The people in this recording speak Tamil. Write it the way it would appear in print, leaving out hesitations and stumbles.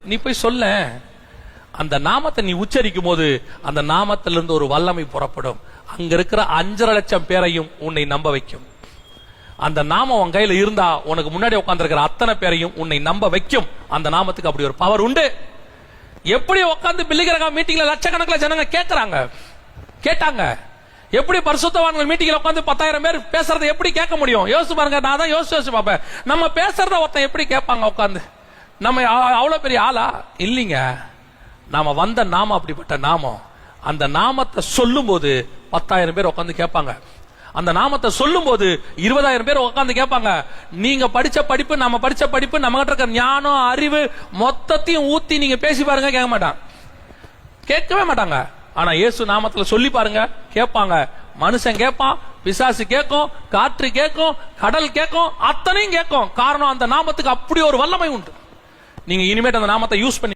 நீ போய் சொல்ல. அந்த நாமத்தை நீ உச்சரிக்கும் போது அந்த நாமத்திலிருந்து ஒரு வல்லமை புறப்படும். அங்க இருக்கிற 5.5 லட்சம் பேரையும் உன்னை நம்ப வைக்கும். அந்த நாமம் உன் கையில இருந்தா உனக்கு முன்னாடி உட்கார்ந்து இருக்கிற அத்தனை பேரையும் உன்னை நம்ப வைக்கும். அந்த நாமத்துக்கு அப்படி ஒரு பவர் உண்டு. எப்படி உட்கார்ந்து பில்லிகிரகா மீட்டிங்ல லட்சக்கணக்கில் ஜனங்க கேட்டாங்க. எப்படி பரிசுத்தவான்கள் மீட்டிங்ல உட்கார்ந்து 10,000 பேர் பேசுறதை எப்படி கேட்க முடியும்? யோசிச்சு பாருங்க. நான் தான் யோசிச்சு பார்ப்பேன். நம்ம பேசுறத ஒருத்தன் எப்படி கேட்பாங்க உட்கார்ந்து? நம்ம அவ்வளவு பெரிய ஆளா? இல்லீங்க. நாம வந்த நாமம் அப்படிப்பட்ட நாமம். அந்த நாமத்தை சொல்லும் போது 10,000 பேர் உட்கார்ந்து கேட்பாங்க. அந்த நாமத்தை சொல்லும் போது 20,000 பேர் உட்கார்ந்து கேட்பாங்க. நீங்க படிச்ச படிப்பு, நம்ம படிச்ச படிப்பு, நம்ம கிட்ட இருக்க ஞானம், அறிவு மொத்தத்தையும் ஊத்தி நீங்க பேசி பாருங்க, கேட்கவே மாட்டாங்க. ஆனா இயேசு நாமத்துல சொல்லி பாருங்க, கேட்பாங்க. மனுஷன் கேட்பான், பிசாசு கேட்கும், காற்று கேட்கும், கடல் கேட்கும், அத்தனையும் கேட்கும். காரணம் அந்த நாமத்துக்கு அப்படி ஒரு வல்லமை உண்டு. நீங்க இனிமேட்டு அந்த நாமத்தை யூஸ் பண்ணி